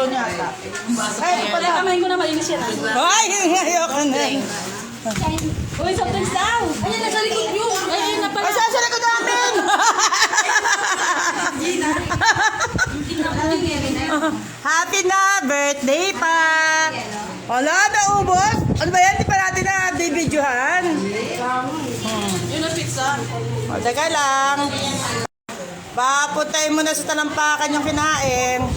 Ayaw niya ata. Ay, pala. Kamay ko na malinis yan. Ay, ayoko na. Uy, sometimes daw. Ayun, nasa likod nyo. Ayun, na pala. Ay, saan sa likod namin? Happy na birthday pa. Wala, naubos. Ano ba yan? Di pa natin na videohan. Yun ang pizza. O, teka lang. Papuntayin mo na sa talampakan yung kinain.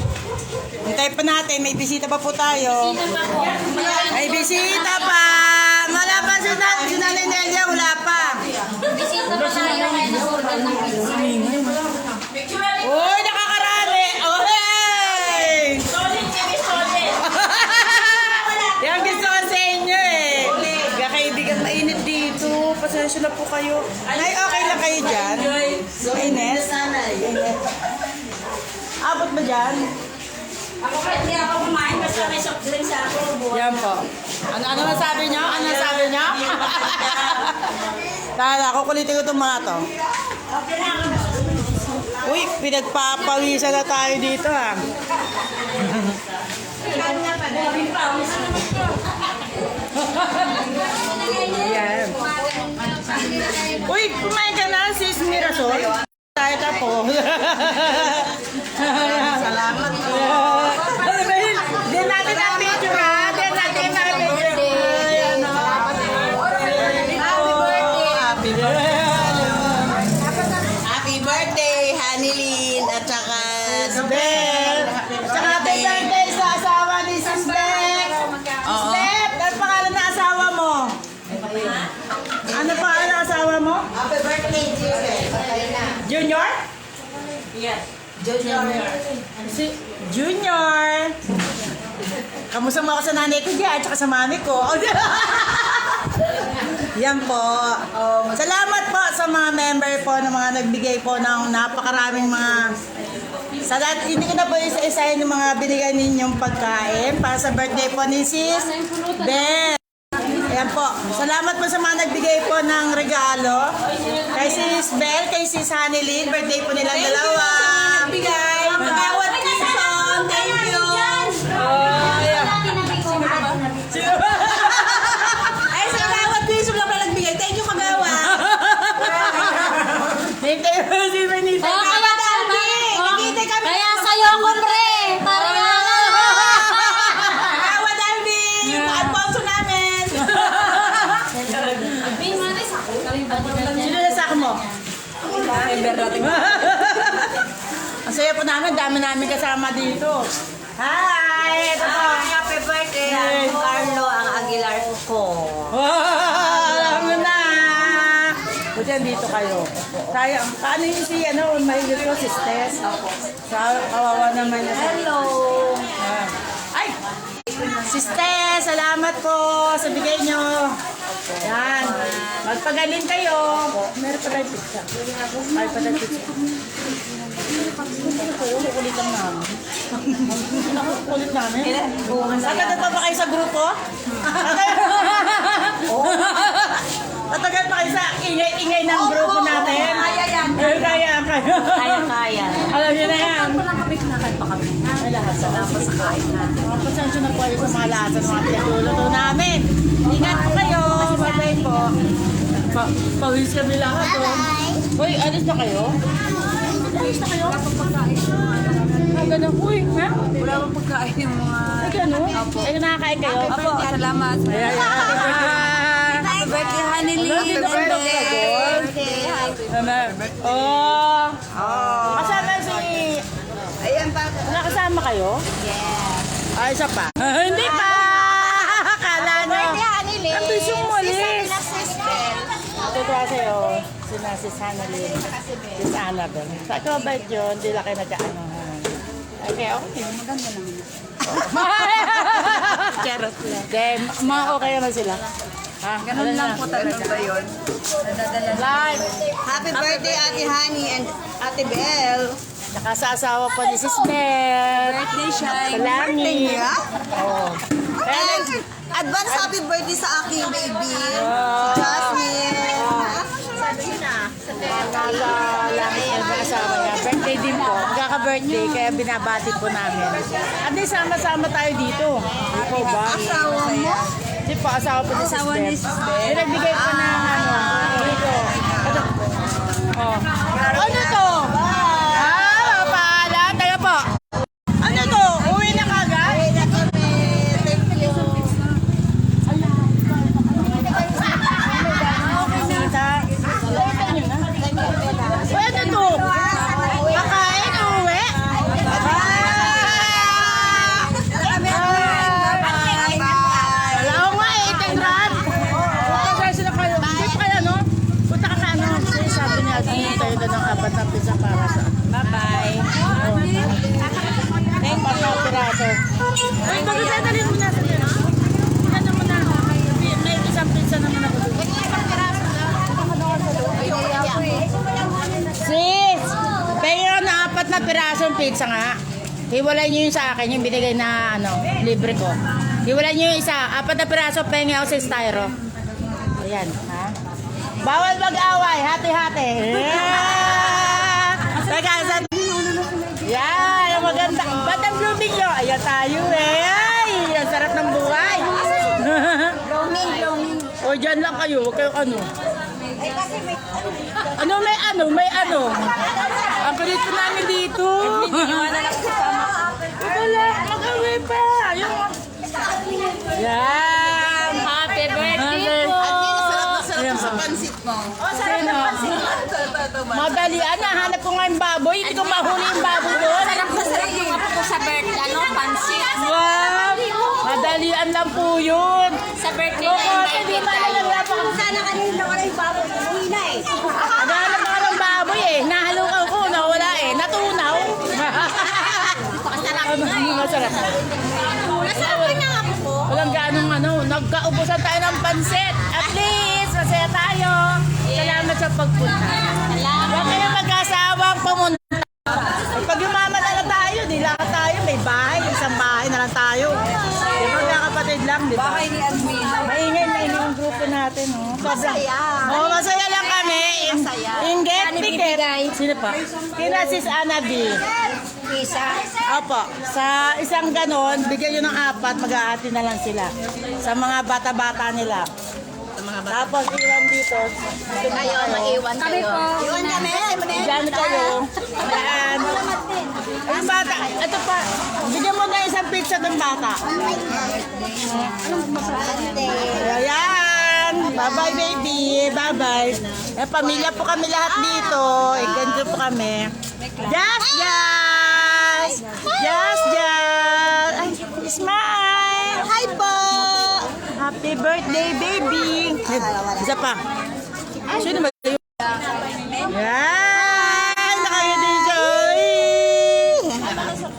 Hintay pa natin. May bisita pa po tayo. May bisita pa. Wala pa si Nanay Nelia. Wala pa. Uy, nakakarami. Oh, hey! Yan gusto ko sa inyo eh. Kaibigan, mainit dito. Pasensya na po kayo. Nay, okay lang kayo dyan? Mainit? Abot ba dyan? Ako kahit hindi ako kumain kasi may soft drinks ako. Yan po. Ano masabi nyo? Ano masabi nyo? Tala, kukulitin ko itong mga to. Uy, pinagpapawisan na tayo dito ha. Yan. Uy, kumain ka na, sis Mirasol. Tayo ka po. Salamat po. Di natin na picture ha. Di natin na picture. Happy birthday. Happy birthday, Hanilyn, at saka Bel. Tsaka happy birthday sa asawa ni Sis Bel. Step, ano pangalan na asawa mo? Ano pangalan na asawa mo? happy birthday, Junior? Yes. Si Junior. Kamusta mo ako sa nanay ko dyan, tsaka sa mami ko. Yan po. Salamat po sa mga member po ng mga nagbigay po ng napakaraming mga sa lahat, hindi ko na po isa-isahin yung mga binigyan ninyong pagkain para sa birthday po ni Sis Ben. Ayan po. Salamat po sa mga nagbigay po ng regalo. Kay Sis Bel, kay Sis Hanilyn, birthday po nilang dalawa. Bigay. Magawad Quezon. Thank you. Ay, sa Magawad Quezon lang pala nagbigay. Thank you, Magawa. Thank you, si Benita. Kaya dami. Nakita kami. Kaya sa'yo ko, pre. Para Magawa dami. Yung Alfonso namin. Sino na sa mo? Ang saya po namin, dami namin kasama dito. Hi! Ito po. Happy birthday, Carlo, ang Aguilar ko. Alam mo na! Buti dito kayo. Sayang. Paano yung si, mahigit ko, si Tess? Kawawa naman niya. Hello. Ay! Sister, salamat po sa bigay nyo. Yan. Magpagaling kayo. Meron pa tayong pizza. Ay, pa tayong pizza. Kukulit lang namin. Kukulit namin. Tatagal pa ba kayo sa grupo? Tatagal pa kayo sa ingay-ingay ng grupo natin? Kaya yan. Kaya kayo. Kaya. Alam niyo na yan. Kinakain pa kami. Ay, lahat sa Tapos kain natin. mga pasensya na po kayo sa mga lasa ng mga pinagluluto namin. Ingat po kayo. Bye-bye po. Pawis kami lahat. Uy, alis na kayo? Alis na kayo? Ganun. Uy, ha? Wala bang pagkain yung mga... Ay, ganun? Ay, nakakain kayo? Apo, salamat. Happy birthday, Hanilyn. Happy birthday. Oh. Kasama si... Ayan pa. Nakasama kayo? Yes. Ay, isa pa. Hindi pa! Akala nyo. Hanilyn. Ang bisyong mulis. Sister. Totoo sa'yo, si Hanilyn, si Annabel. Sa ikaw ba yun? Hindi lang kayo nagkaanohan. Okay, okay. Maganda naman. Charot lang. Then, okay naman sila. Ha? Ganun lang po talaga ba yun? Nadadala. Live. Happy birthday, Ate Hani and Ate Belle. Saka sa asawa po ni Sis Bel. Birthday, Shine. Salami. Oo. And advance happy birthday sa aking baby, si Jasmine. Nasa langit ng asawa niya. Birthday din po. nagkaka-birthday, kaya binabati po namin. At di sama-sama tayo dito. Ikaw ba? Asawa mo? Di po, asawa po ni Sis Asawa ni Beth. Sis Beth. May nagbigay po ng dito. Oh. Ano to? Pala. Tayo po. Ano to? Uwi na kagad? Uwi na kami. Thank you. Pwede to. Kakain, uwi. Wala ko nga eh, Tenran. Punta sila kayo. Hindi pa kaya, no? Punta ka ano. Kasi sabi niya, tayo na ng apat na pizza para sa... Bye-bye. Thank you. Apat na piraso. Ay, magdadalhin mo na sa dito. Ano mo na? May isang pizza naman ako. Sis! Pero na apat na pirasong pizza nga. Hiwalay niyo yung sa akin, yung binigay na ano, libre ko. Hiwalay niyo yung isa. Apat na piraso, pengi ako sa styro. Ayan, ha? Bawal mag-away, hati-hati. Yeah! Teka, saan? Yan, ang maganda. Ba't ang blooming nyo? Ayan tayo eh. Ay, ang sarap ng buhay. Blooming. O, dyan lang kayo. Huwag kayo ano. May ano. Ang kulit ko namin dito. Wala, mag-away pa. Yan. Happy birthday po. Sarap sa pansit mo. Madalian, nahanap ko nga yung baboy. Hindi ko mahuli yung baboy doon. Sarap yung apo ko sa birthday, pansit. Wow! Madalian lang po yun. Sa birthday Oo, hindi malalala pa. Sana kanina ka na yung baboy. Uwi na eh. Naghanap ako ng baboy eh. Nahalukaw ko, nawala eh. Natunaw. Masarap na Masarap. Masarap na nga po. Walang ganong ano. Nagkaubusan tayo ng pansit. At least, masaya tayo. Salamat sa pagpunta. Huwag kayo mag-asawang pumunta. Pag yumaman na lang tayo, di lang tayo. May bahay, isang bahay na lang tayo. Di ba magkakapatid lang, di ba? Bahay ni Admin. Maingay yung grupo natin. Oh. Masaya. Oh, masaya lang kami. Masaya. Inget, piket. Sino pa? Kina Sis Ana B. Isa. Opo. Sa isang ganon, bigyan nyo ng apat, mag-aati na lang sila. Sa mga bata-bata nila. Tapos iwan dito. Kayo, maiwan kayo. Iwan kami. Diyan kayo. Ayan. Ay, bata. Ito pa. Bigyan mo na isang pizza ng bata. Ayan. Bye-bye, baby. Bye-bye. Eh, pamilya po kami lahat dito. Ganito po kami. Just. Ay, smile. Hi po. Happy birthday, baby. Isa pa. Sino ba yun? Yan! Nakayun siya.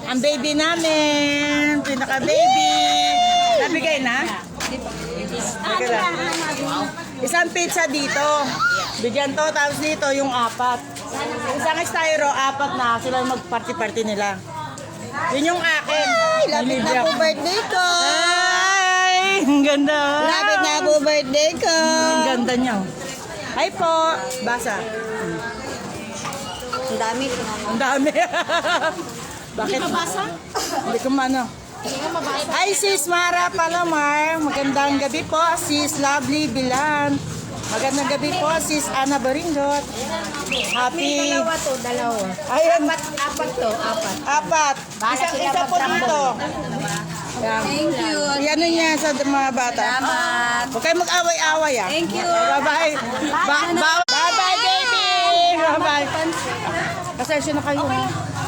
Ang baby namin. Pinaka-baby. Nabigay na? Nabigay na. Isang pizza dito. Bigyan to, tapos dito yung apat. Isang styro, apat na. Sila mag-party-party nila. Yun yung akin. Lapit na po birthday ko. Ay, ang ganda. Lapit na po birthday ko. Ang ganda niya. Hi po. Basa. Ang dami. Ang dami. Bakit? Mabasa? Hindi ko mano. Hi sis Mara Palomar. Magandang gabi po sis Lovely Bilan. Magandang gabi po sis Ana Baringot. Happy. Dalawa. Ayun. Apat. Isa po dito. Thank you. Yan niya sa mga bata. Salamat. Huwag kayo mag-away-away ah. Thank you. Bye-bye. Bye-bye, baby. Bye-bye. Pasensya na kayo.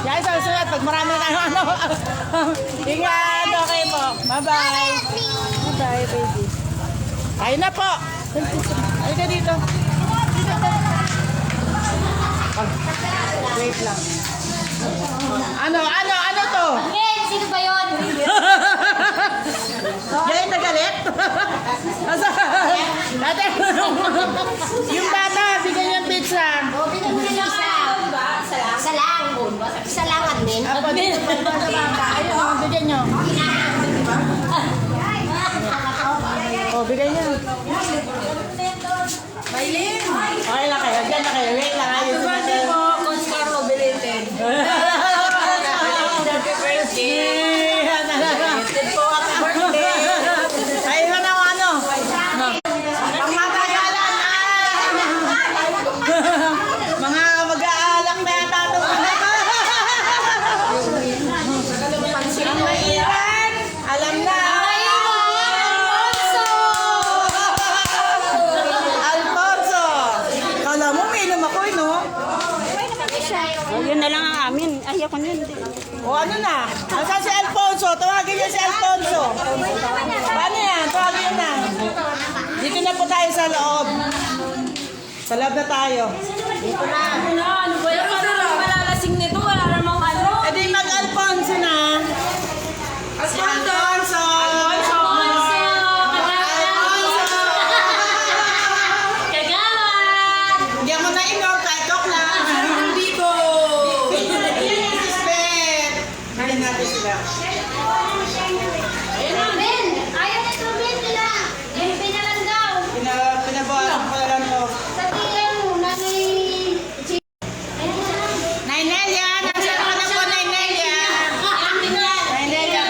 Yan, sa susunod. Pag marami na ano. Ingat. Okay po. Bye-bye. Bye-bye, baby. Ayun na po. Ayun ka dito. Wait lang. Ano to? Sino ba yun? Galit na galit? Dati, yung bata, bigyan niya ng pizza. Isa lang, admin. Ako dito, sa bata. Ayun, bigyan niyo. Bigyan niyo. Okay lang kayo, dyan na kayo. Wait lang, ayun. Consuelo belated. O ano na? Asan si Alfonso? Tawagin niya si Alfonso. Paano yan? Tawagin niya na. Dito na po tayo sa loob. Sa loob na tayo. Ano ba yan? Parang malalasing nito. Wala namang ano. E di mag-Alfonso na. Si Alfonso. Alfonso. Kagawan! Hindi ako nainom. Kahit tok lang. Dito! Spet. Kain natin sila. Ben, ayaw na tubig nila. Yung pinalan daw. Pinabawasan ko na lang to. Sa tingin mo, nanay... Nay Nelia. Nasaan ka na po, Nay Nelia? Nay Nelia.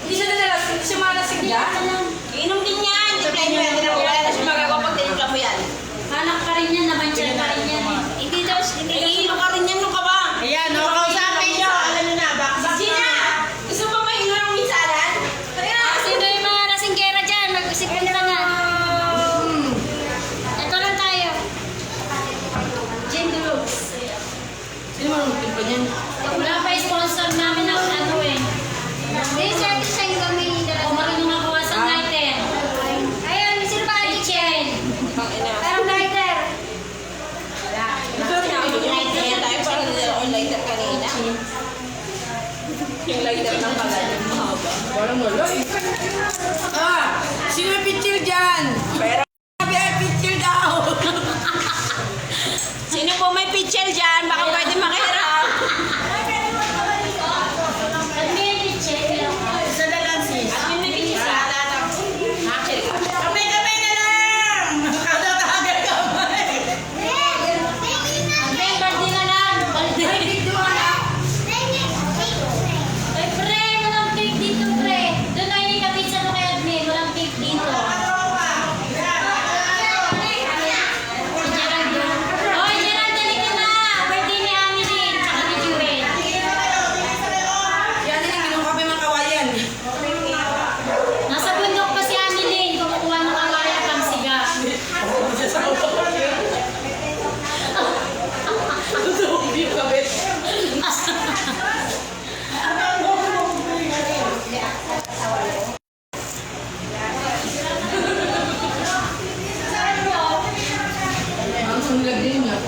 Hindi siya nalalasing. Hindi siya malasing yan. Inom din yan. Wala na siya magagawa pag tinigla mo yan. Anak ka rin yan, naman siya ka rin yan. Hindi daw, hindi daw. Iinom ka rin yan nung ka ba? Ayan, o, kausapin nyo. Alam nyo na, baksak Gina! na. Gusto mo ba inom ng minsalan? Tara! Sino yung mga lasinggera dyan? Mag-isipin na nga. Ito lang tayo. Gin Deluxe. Sino mo nung timpa niyan? Wala pa yung sponsor namin ng ano eh. May certified kami dalawa. O marunong nakuha sa lighter. Ayun, sino ba kitchen? Parang lighter. Gusto niya ako yung lighter tayo para nila ako yung lighter kanina. Yung lighter ng kalan. Mahaba. Walang wala eh. Ah! Sino may picture dyan? Pero sabi ay picture daw. Sino po may picture dyan? Baka pwede makiharap. At may kitchen. Isa na lang, sis. At yung may picture sa actually. Kamay-kamay na lang! Kada-kada kamay! Ben, baldi na lang. Baldi. Ay, pre, walang cake dito, pre. Doon na yung kapitsa mo kay admin. Walang cake dito. Si Gerald yun. Hoy, Gerald, dali ka na. Birthday ni Amelie, tsaka ni Jewel. Yan din ang ginong kape mga kawayan. Nasa bundok pa si Amelie. Kumukuha ng kawaya pang siga. Hindi yung kape. Ang sulag din niya.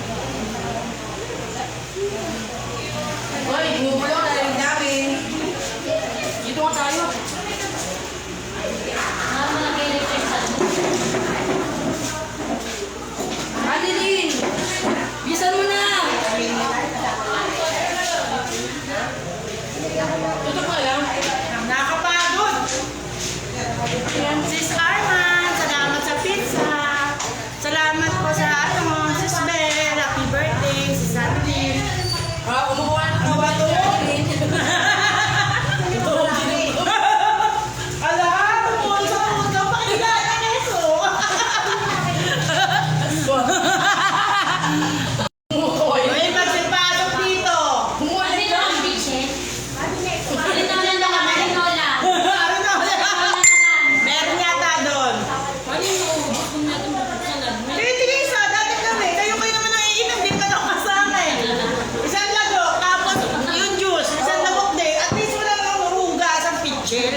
Hoy, bumubulong na rin namin. Dito nga tayo. Mama, nag-electric sa Adeline! Bisan mo na! Tutok ka lang. Nakakapagod! Sis Arman, salamat sa pizza. Salamat po sa ano, Sis Bel. Happy birthday, Sis Adeline. Ah, kumukuha na Ano ba to? Ala, tumuhol sa puto. Pakilala na keso. May pagsipasok dito. Ano na ang bitchin? Marinola na lang, marinola. Ano na wala? Marinola na lang. Meron yata doon. Sige, isa. Dati kami. Kayo naman ang iinom. Di ka nakasama eh. Isang lagok. Tapos yung juice. Isang lagok din. At least wala nang hugas ang pitchel.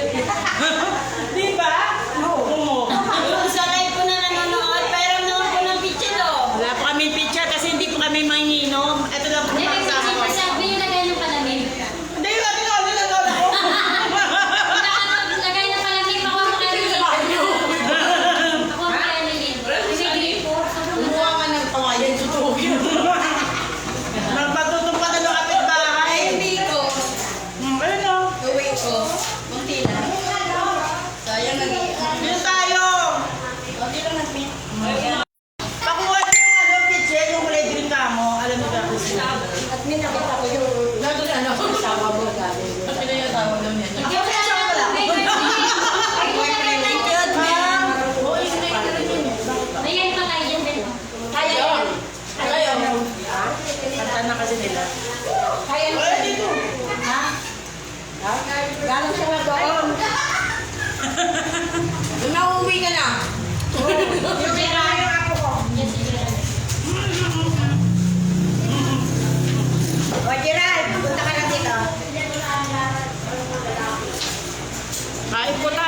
Di ba? Oo. Sa live ko na nanonood, pero noon ko ng bitchin oh. Wala po kami pitcher kasi hindi po kami manginom. Ito lang po Hindi, may kasama ko. bitchin pa sabi yung lagay ng palamig. Hindi, yung atin ako nilagawin ako. Lagay ng palamig, makuha mo kay Lilin. Makuha mo kay Lilin. Kumuha ka ng kawayan, tutugin. Magpatutong pa na ng kapitbahay. Dito. Ayun o. Gawin ko. Kunti lang. Sayang nag-iiyak. Yun tayo. Kunti lang nag-meet. Pakuha niyo yung ano, pitcher, yung kulay green ka mo. Alam mo ba kung sino? At may nakita ko yung... Nado na ano? Tawa mo gabi. At pinayatawa daw niya. Thank you, Ayan pa tayo dyan, Ben. Kaya. Kaya. Kanta na kasi nila. Kaya. Ay, dito. Ha? Galing siya na doon. Nung nauwi ka na. Yung Gerard. Yes, si Gerard. O, Gerald, punta ka na dito.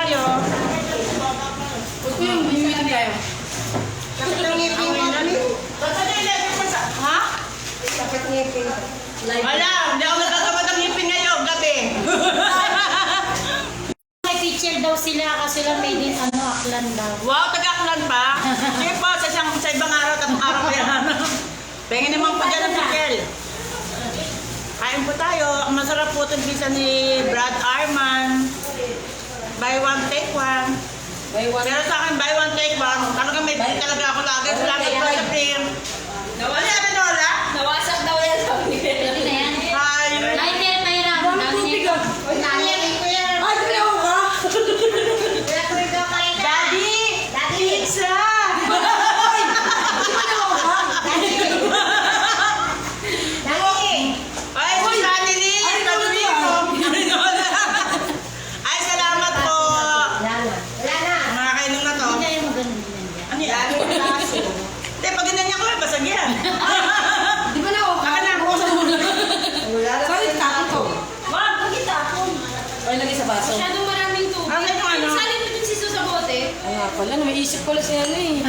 tayo. Gusto yung bumili tayo. Sakit ang ngipin mo, mami. Ha? Sakit ngipin. Wala, hindi ako nagkakabat ng ngipin ngayon, gabi. May picture daw sila kasi lang made in Aklan daw. Wow, taga-Aklan pa. Sige po, sa ibang araw, tapos araw ko yan. Pengen naman po dyan ang pikel. Kain po tayo. Ang masarap po itong pizza ni Brad Arman. Buy one, take one. Pero sa akin, buy one, take one. Talagang may big talaga ako lagi. Salamat po sa prim. Nawala na, Nola? Nawasak daw yan sa Ano na yan? Hi. Lighter, Mayra. tubig ah. Nangyari ko yan. Ay, pinaw ka! Wala ko ikaw kayo na. Daddy! Pizza! Ay, si Sunny Lee! Sabi mo! Ay, salamat po! Wala na. Mga kainom na to. Hindi tayo maganon din yan. Ano yan? Hindi, pag ganyan niya ko, basag yan. Di ba na ako? Akin na. Wala na. Sorry, tapon to. Wag, bakit tapon? Ay, lagay sa baso. Masyadong maraming tubig. Ano yung ano? Salin mo din si Sus sa bote. Ay nga pala, naisip ko lang si ano eh.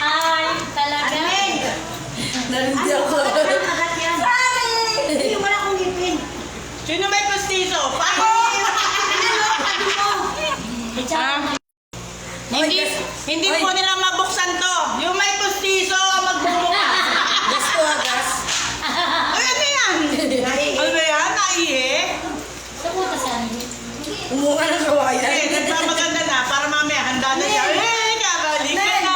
Ay, talaga. Narindi ako. Hindi, wala akong ngipin. Sino may pastiso? Paano? Itsaka Hindi po nila mabuksan to. Yung may pastiso ang magbubukas. Gas ko ha, gas. Ay, ano yan? Ano ba yan? Naiye? sa puta saan? Umuha ng kawayan. Eh, nagpapaganda na para mamaya handa na siya. Eh, kakalik ka na.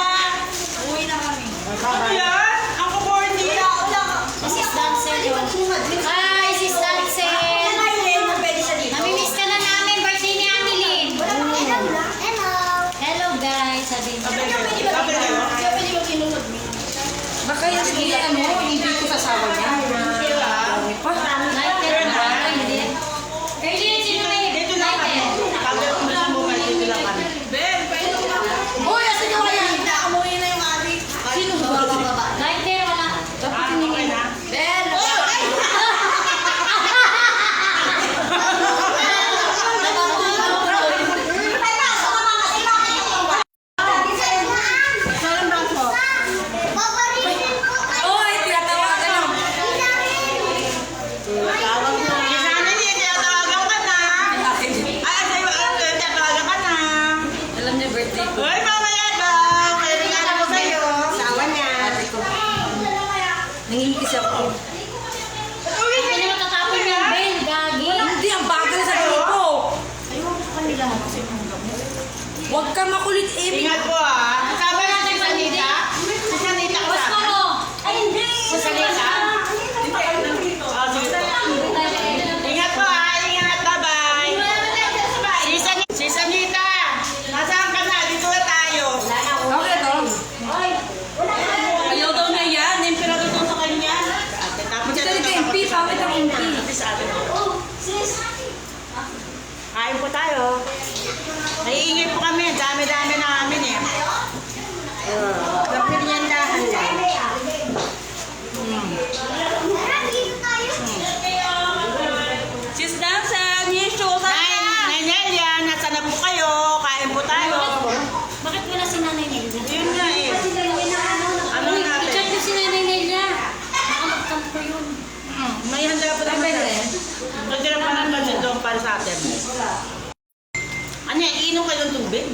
Uwi na kami. Ano yan? Ang kukorni. Sis Dancer yun. Hi, Sis Dancer. Namimiss ka na namin, birthday ni Annalyn. Hello guys, sabi niya. Sabi kayo? Baka yan si ano, hindi ko sasawa niya. Dami pa. Lighter na, hindi. Erlyn, sino may Dito lang kami. lighter? Pag gusto mo, may dito lang kami. Uy, asa kawayan? Umuwi na yung abi. Sino ba? Lighter, wala. Dapat tiningin na. Ben! Uy, tinatawagan lang. Si Sunny Lee, tinatawagan ka na. Ay, sa'yo, tinatawagan ka na. Alam niya birthday ko. Uy, mamaya ba? May regalo ko sa'yo. Sawa niya. Nangingikis ako. Hindi naman tatapon yung bell, gagi. Hindi, ang bagal sa grupo. Huwag ka makulit, Amy. Ingat po ah. Kasama natin si Sanita. Si Sanita Boss kasama. ko. Ay, hindi. Si Sanita. Ah, sige po. Ingat po ah. Ingat. Bye-bye. Si Sanita. Nasaan ka na? Dito na tayo. Okay to. Ayaw daw na yan. Pinag ito sa kanya. Tapos Hindi ito talaga MP. Pawit ang MP. sa atin. Kain po tayo. Naiingay po kami. Dami-dami namin eh. Kapilyandahan lang. Sis Dancer, new show sa Nay Nelia, nasa na po kayo? Kain po tayo. Bakit wala si Nanay Nelia? Yun nga eh. Ano natin? I-chat ko si Nanay Nelia. Baka magtampo yun. May handa pa naman eh. Nagdira pa naman siya doon para sa atin. Ano yan? Iinom kayo ng tubig?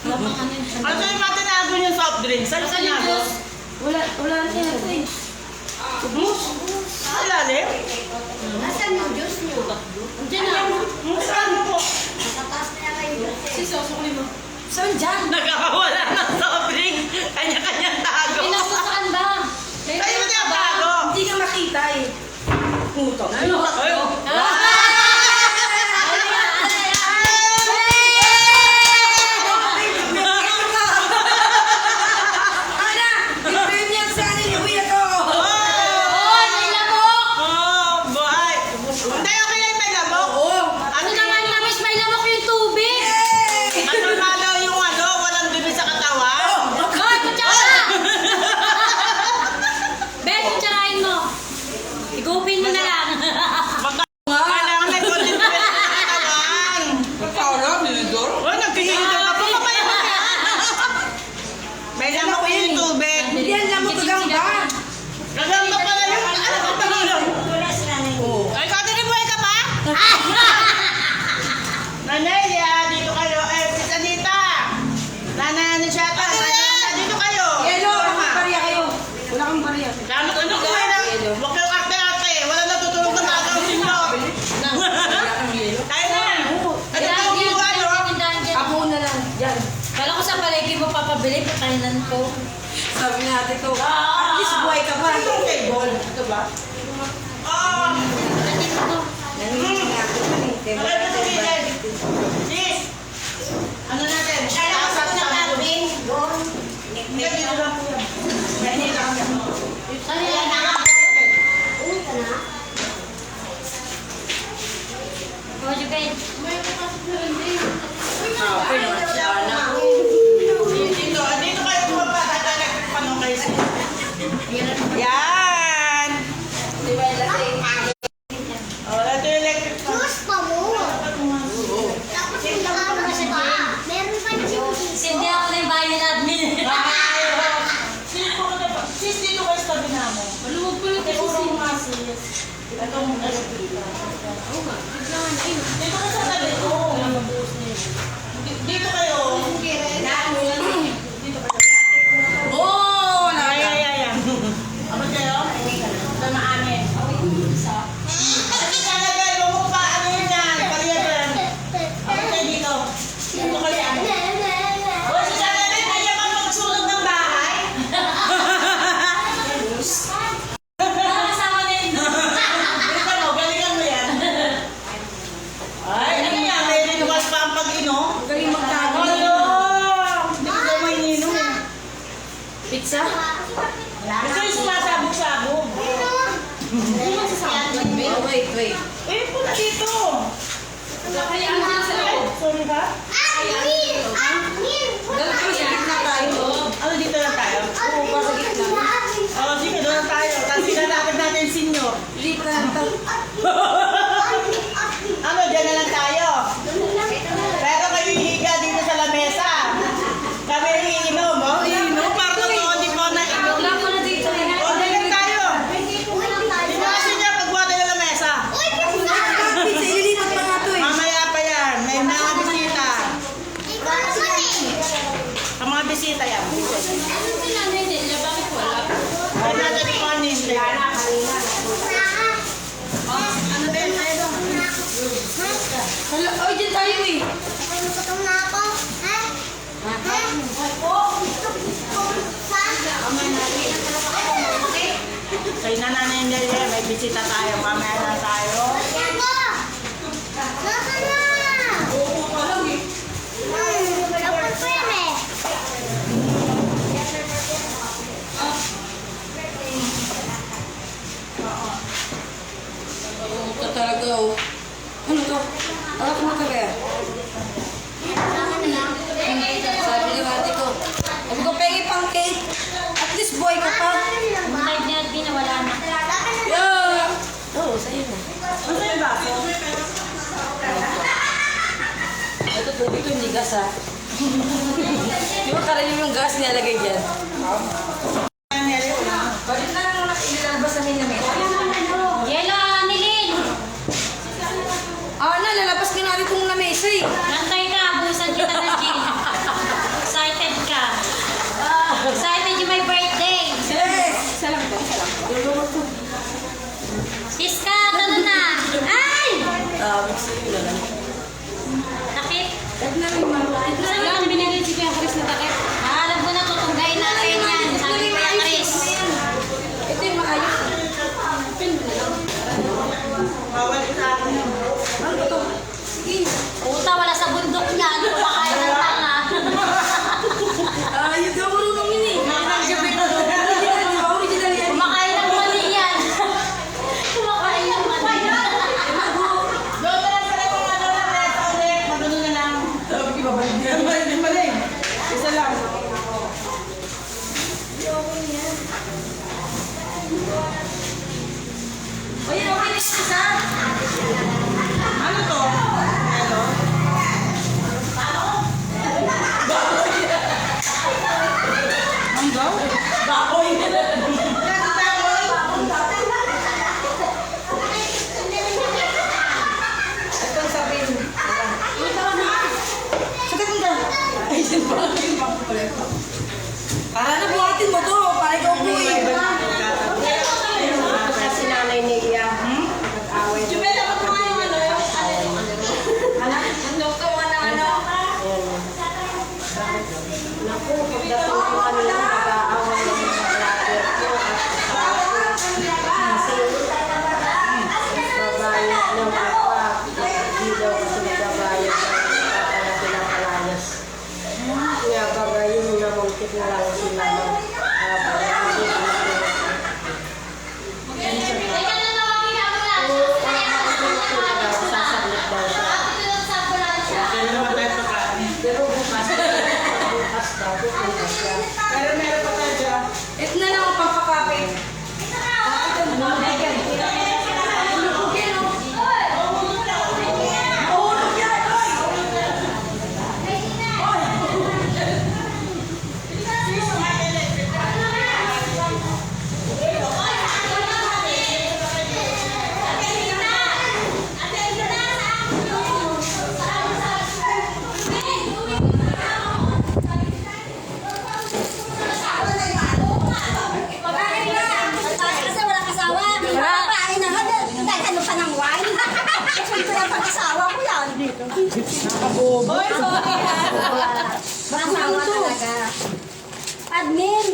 Wala pang ano yun. Ano sa'yo mga tinago yung soft drinks? Ano Saan yung tinago? juice? Wala na yan. Alalim? Nasaan yung juice niyo? Diyan na. Saan po? Mataas na yan kayo. Sisosokli mo. Saan dyan? Nagkakawala ng soft drink. Kanya-kanyang tago. Pinagsusaan ba? Sa'yo mo niya tago? Hindi ka makita eh. Putong. Ano? Ana! Premium sa anin yung uwi ako! Oh, may lamok! Oh, boy. Hindi, okay lang may lamok. Oo! Ano naman namis may lamok yung tubig? Masama daw yung ano, walang dumi sa katawan. Hoy, kutsara! Igupin mo na lang. Kailangan may content ka naman. Magkakaroon, Nilidor. Oh, nagkihigil ka pa. Kamay mo yan. May lamang ko yung tubig. Hindi yan lang magagamba. Gagamba pala yung ano ka pa lang. Ay, katinubuhay ka pa? Nanelia, dito kayo. Miss Anita. Nanay Anishata. Dito kayo. Yelo, walang barya kayo. Wala kang barya. Dapat ano ko na. Huwag kayong arte-arte. Wala natutulog na magaw sinyo. Tayo na. Ano ba yung ano? Ako na lang. Yan. Kala ko sa palengke mo papabili, patayinan ko. Sabi natin to. At least buhay ka pa. Ito kay Bol. Ito ba? Ah! Nandito to. Wala na sa gilid. Sis! Ano natin? Tasak sa Alvin. Hindi, dito lang po yan. Hindi lang yan. Ano yan? Oh, Jubel. Dito kayo bumaba. Tatagay ko pa nung kayo. Yan! Oh, ito yung electric fan. Sindi ako na yung bahay ni admin. Sis, dito kayo sa tabi namin. Maluwag ko lang kasi sis. Itong electric fan. Dito kayo sa tabi. Dito kayo. Oh! Ay, ay, ay, ay. Ano kayo? Ito na amin. Kasi talaga, huwag mo pa, ano yun yan? Pariyagan. Ako kayo dito. Dito kayo yan. O, si Janabel, kaya pa magsulog ng bahay? Kasama din. Galingan mo, galingan mo yan. Ay, ano yan? May rinukas pa ang pag-inom? Galing magtago. Hello! Hindi ko daw may ininom eh. Pizza? Ito yung sumasabog-sabog. Wait. Eh, pula dito. Kaya ano sila sa loob? Sorry ba? Dapat ko sa gitna tayo. Ano dito lang tayo? Oo, pa sa gitna. Oo, sige, doon lang tayo. Tapos sinalapit natin yung senior. Lipat na lang tayo. Ano, dyan na lang tayo. Pero kayo hihiga dito sa lamesa. Kami iinom, oh. Iinom, para totoo, hindi ko na inom. Wala ko na dito. O, dyan lang tayo. Hindi mo kasi niya pagbuha tayo ng lamesa. Pizza, ililipat pa nga to eh. Mamaya pa yan. May mga bisita. Ang mga bisita yan. Ano sinanay nila? Bakit wala? Ay, natin yung mga ninja. Ano ba yun? Hala, oh, dyan tayo eh. Kay nanay Nelia, may bisita tayo. Mamaya na tayo. Ito talaga oh. Ano to? Alak mo ka kaya? Sabi ni Mati ko. Sabi ko, pengi pang cake. At least boy ka pa. Type ni admin na wala na. Yeah! Oo, sa'yo na. Ano yung baso? Ito tubig ko, hindi gas ha. Di ba karaniw yung gas nilalagay dyan? Bakit na lang ilalabas namin na may? Yelo, Anilin! Ah, lalabas ka natin itong lamesa eh. Nantay ka, abusan kita ng gin. Excited ka. Excited yung my birthday. Yes! Isa lang to, isa lang. Siska, ano na? Ay! Tawag sa'yo na lang. Takip. Dahil na lang yung mga. Saan mo binigay si Kuya Chris na takip? Alam ko na tutunggayin natin yan. Sabi ko yan. Hoy, sorry ha. Masawa talaga. Admin!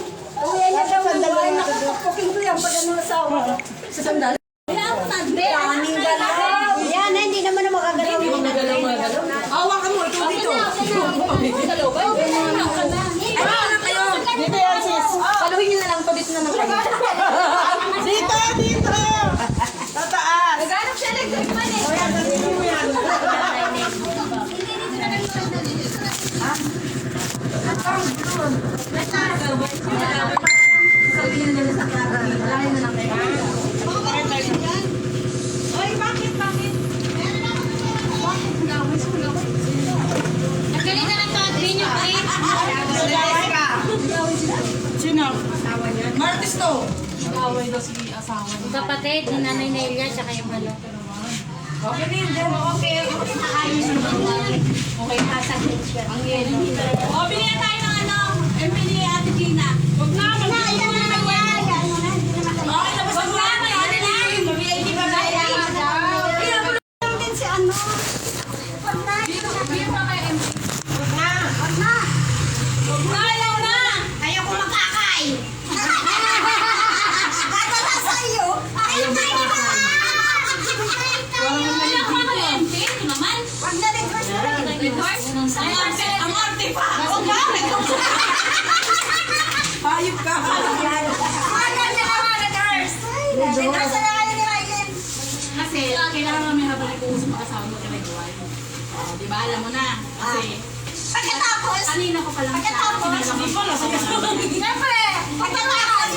Uwi niya daw ng bahay. Nakakapukin ko yan pag ano asawa. Sa sandal. Daming galaw. Yan, hindi naman na magagalaw. Hindi magagalaw. Hawakan mo, ito dito. Dito yan, sis. Paluhin niyo na lang to dito na ng kayo. Dito, dito. Tataas. Naghanap siya electric man eh. Nagaling na lang to, admin yung clip. Sino? Martis to. Kapatid, ni Nanay Nelia, tsaka yung ano. Okay din, okay. Okay, hasagin siya. O, bilhin tayo ng ano. Emily Ate Gina. Huwag na, Kaya na naman yan. Okay, tapos ang mga ano na. Hindi ba kaya? Lang din si ano. Wag na. Huwag na, ayaw na. Ayaw ko makakain. Bato na sa'yo. Ayaw na ni ba? Ayaw ko makuryente. Ito naman. Wag na rin. Ang arte pa. Huwag na. Hayop ka. Nasa na kayo ni Ryan. Kasi kailangan namin habang nag-uusap makasama mo kay Dwight. Di ba? Alam mo na. Kasi Pagkatapos, kanina ko palang Pagkatapos, Di ba? siyempre, pagkatapos,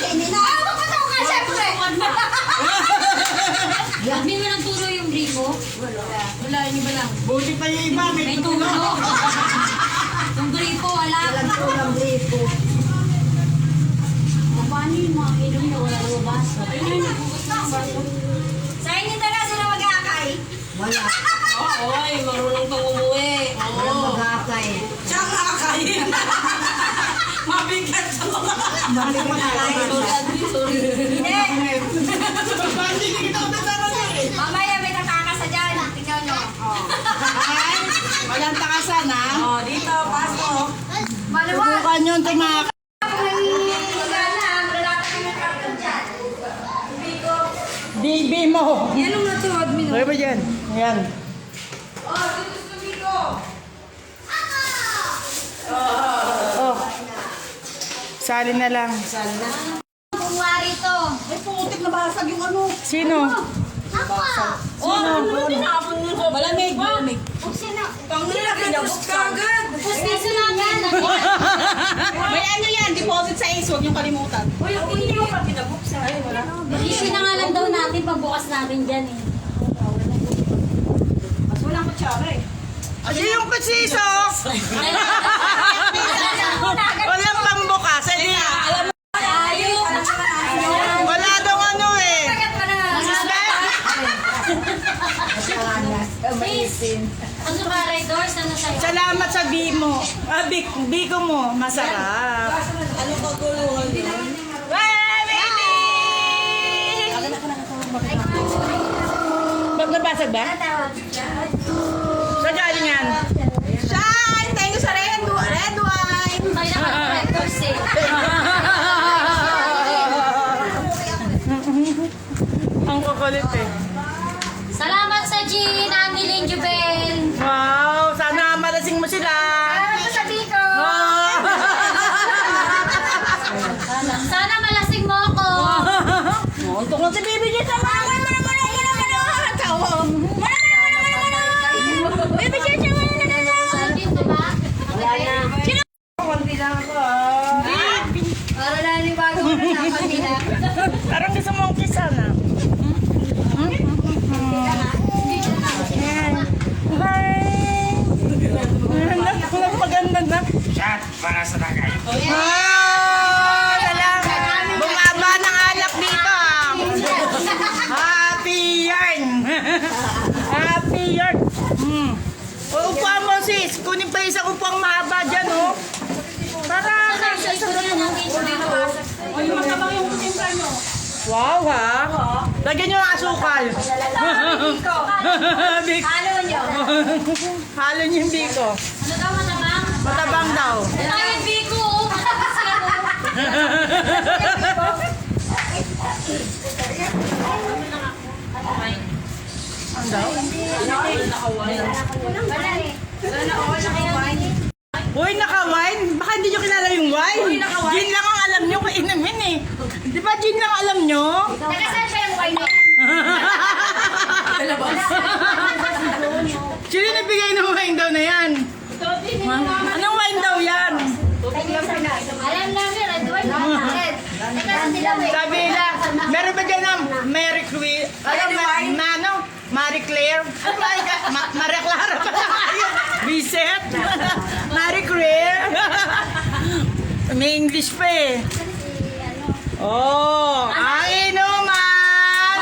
hindi na. Pagkatapos ka, siyempre. Admin mo ng turo yung briefo. Wala, hindi ba lang? Buti pa yung iba. May turo. Yung briefo, wala. Paano yung mga ilong na wala lumabas? Sa inyo talaga sila mag-aakay. Oo, marunong kang umuwi. Oo. Siya ang nakakain. Mabigat sa mga. Sorry. Hindi kita utatarasin eh. Mamaya may tatakasa dyan. Tingnan nyo. Walang takasan, ha? Oh, dito, pasok. Maluwag. Subukan yun tumak. Bibi mo. Yan ang nato, admin. Ano ba dyan? Ayan. Oh. Sali na lang. Kumwari to. Ay, putik na basag yung ano. Sino? Ako. Oh, ano mo tinapon mo ko? Malamig. Malamig. Sino? Pangila, pinabos ka agad. Pustiso namin. May ano yan, deposit sa Ace, huwag niyong kalimutan. Uy, hindi mo pa pinabuksan. Ay, wala. Issue na nga lang daw natin pagbukas namin dyan eh. Mas walang kutsara eh. Ano yung kutsiso? Walang pambukas. Hindi. Ayun. Wala daw ano eh. Please. Ano ka, Raidors? Ano sa'yo? Salamat sa bimo. Biko mo. Masarap. Ano kaguluhan din? Well, baby! Ba't nabasag ba? Saan galing yan? Shine! Thank you sa red wine. Tayo na ka, Raidors eh. Ang kukulit eh. Salamat sa Jean, Annalyn, Jubel. Wow, sana malasing mo sila. Ano sa Biko? Oh. Sana malasing mo ako. Untok lang si Baby Jet. Baby Jet, Sabi mo ba? Wala na. konti lang ako ah. Para nanibago ko na kanina. Parang gusto mong kisa na. Maganda na. Chat para sa tagay. Wow! Salamat. Bumaba ng alak dito. ah. Happy yarn. Happy yarn. Upa mo sis. Kunin pa isang upang mahaba dyan oh. Para Ito na lang ang issue dito. O, yung matabang yung timpla nyo. wow ha. Lagyan nyo ng asukal. Biko. Ano nyo? Halo nyo yung biko. Ano daw, matabang? Matabang daw. Ayun, Biko. Matabang sila mo. Uy, naka-wine? Baka hindi nyo kilala yung wine? Gin lang ang alam nyo kung inumin eh. Di ba gin lang alam nyo? Nakasan pa yung wine na yan? Sino nabigay ng wine daw na yan? Anong wine daw yan? Alam namin, red wine. Red. Nakasan sila eh. Sabi nila, meron ba dyan ng Mary Claire? Ano? Marie Claire? Ano ba? Maria Clara pa lang kayo. Biset? Marie Claire? May English pa eh. Oh, ang inuman!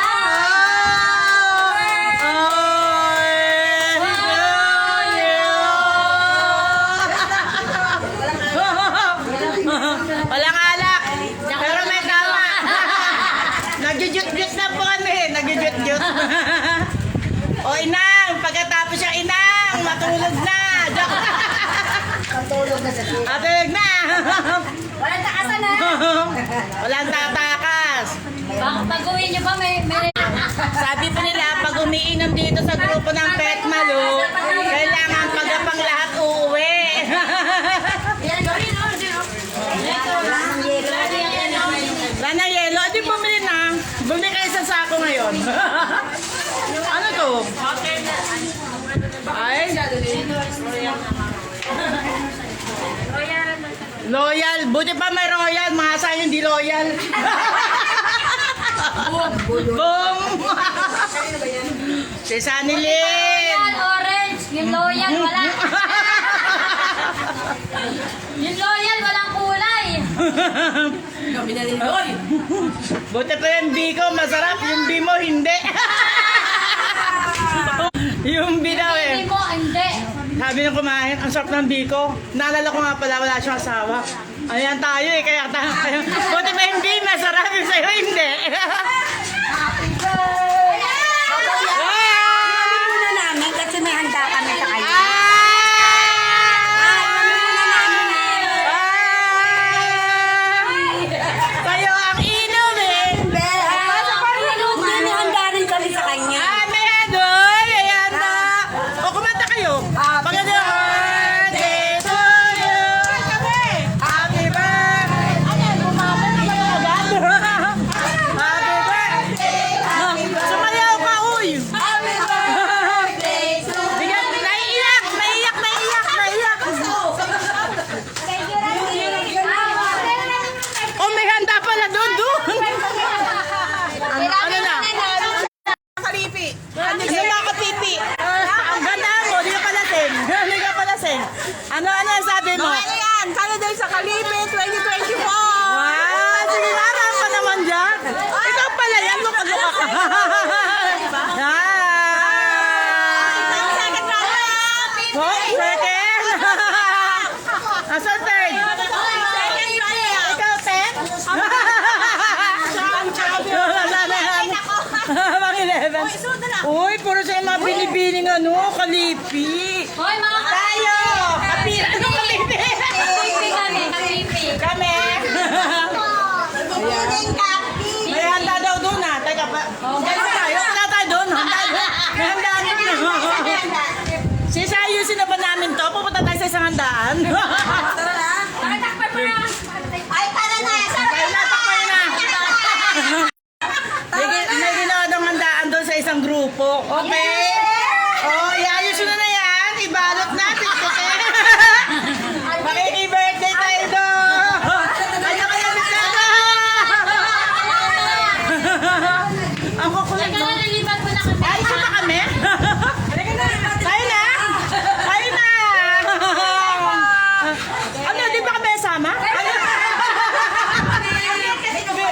Walang alak. Pero may tama. Nagjujut-jut na po kami. Nagjujut-jut. O inang, pagkatapos yung inang, matulog na. Joke. Matulog na sa sila. Matulog na. Walang takasan na. Walang tatakas. Pag-uwi nyo ba, may... Sabi pa nila, pag umiinom dito sa grupo ng Pet Malu, kailangan pagkapang lahat uuwi. Lana yelo, di bumili na. Bumili kayo sa sako ngayon. Ano to? Ay? Loyal. Buti pa may royal. Mga sa'yo hindi loyal. Boom! Si Sunny Lynn. Royal, orange. Yung loyal, wala. Yung loyal, walang kulay. Buti pa yung biko, masarap. Yung B mo, hindi. Yung B daw eh. Hindi mo, hindi. Sabi ng kumain, ang sarap ng biko. Naalala ko nga pala, wala siyang asawa. Ayan tayo eh, kaya tayo. Buti pa yung B, masarap. Yung sa'yo, hindi. Muna namin kasi may handa kami sa kayo. Kayo ang inumin. May handa rin kami sa kanya. May adoy, ayan na. O, kumanta kayo. Pagkano birthday to you. Happy birthday. Ano, bumaba na ba agad? Happy birthday. Sumayaw ka, uy. Happy birthday to Bigyan, naiiyak. Oh, may handa pala doon. Ano na? Kalipi. Ano na kapipi? Ang ganda mo, di ka palasing. Di ka palasing. Ano sabi mo? Ano yan? Canada sa Kalipi 2024. Wow, sige na, pa naman dyan. Ikaw pala yan, luka-luka ka. Oh, second. Asan third? Ikaw, ten? Wala na yan. Mga 11. Uy, puro sa mga binibining kalipi. Hoy, mga Tayo! Kapira ng kalipi. kapipi kami, kapipi. Kami. May handa daw doon ha. Teka pa. Handa tayo doon. May handa doon. Sisayusin na ba namin to? Pupunta tayo sa isang handaan. Nakatakpan mo na. Ay, tara na. Tayo na, takpay na. May ginawa daw handaan doon sa isang grupo. Okay? Oh, iayos na na yan. Ibalot natin. Okay? Makiki-birthday tayo doon. Kanya-kanya bisita. Ang kukulit Teka mo. na, lilipat mo na kami. Ay, isa pa kami? Tayo na? Tayo na! Ano, di ba kami sama?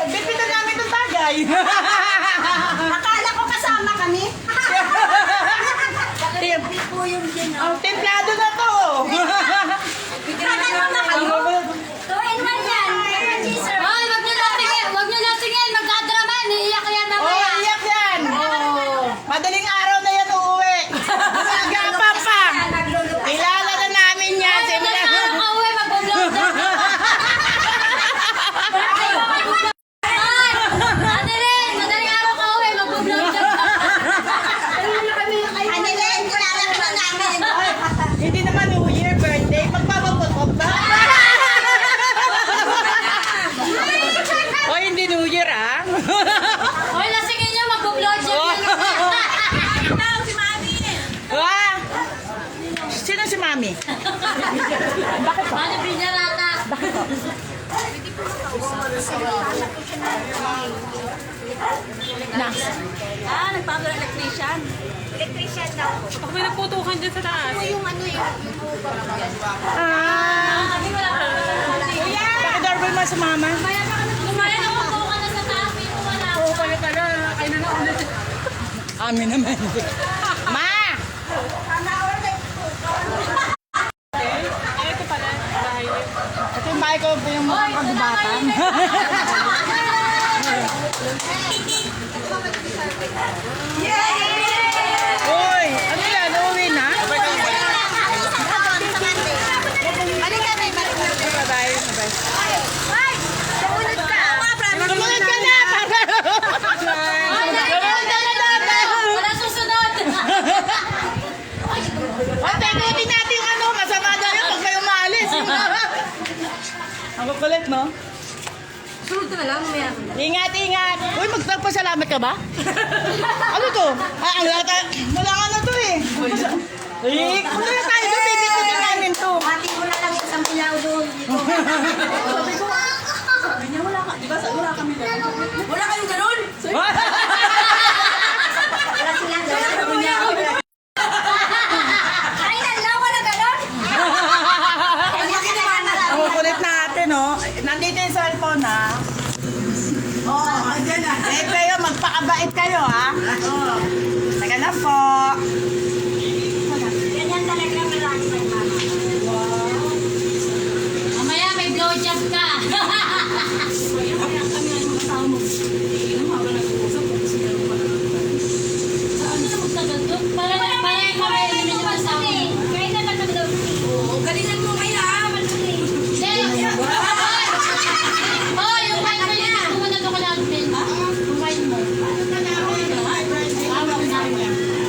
Bipitan namin itong tagay. Akala ko kasama kami. Ang templado na to. Akala na kayo. 2-in-1 yan. Hoy, wag nyo lang tingin, magdadrama, niiyak yan Oh, mamaya. iyak vlogger ah. Hoy, lasingin niyo, magbo-vlog yan. Ah! Sino si Mami? Mani Brinarata. Nagpapa-electrician. Electrician daw. Pag may nagputukan dyan sa taas. Yung ano yung Ah! Kami wala pa. Pakidarbol mo si Mama. Kumaya na ako ka na sa taas. Pero wala. Oo, pala pala. Kayo na ulit. Amin naman. Ma! Ay, ito pala. Bahay niyo. Ito yung bahay ko yung mga kagubatan. Uy! Ano yan? Uuwi na? Sumunod ka na! Wala susunod. Ate, ikutin natin yung ano, masama daw yun pag kayo maalis. Ang kukulit, no? Sunod ka na lang, mamaya. Ingat, ingat. Uy, magpapasalamat ka ba? Ano to? Ah, ang lata. Wala ka na to eh. Eh, kung na tayo doon, bibigyan namin to. Pati ko na lang isang pilaw doon. Wala kayong ganun? Wala silang gano'n. Ay, nalaw, wala gano'n. Ang kukulit natin, no? Nandito yung cellphone, ha? Oo, andyan na. Eh, kayo, magpakabait kayo, ha? Oo. Teka na po. Ganyan talaga marami ng mama. Mamaya may blowjob ka. Para Galingan mo kayo ha. Oh, yung wine mo yun. Pumunod ako lang din. Yung wine mo.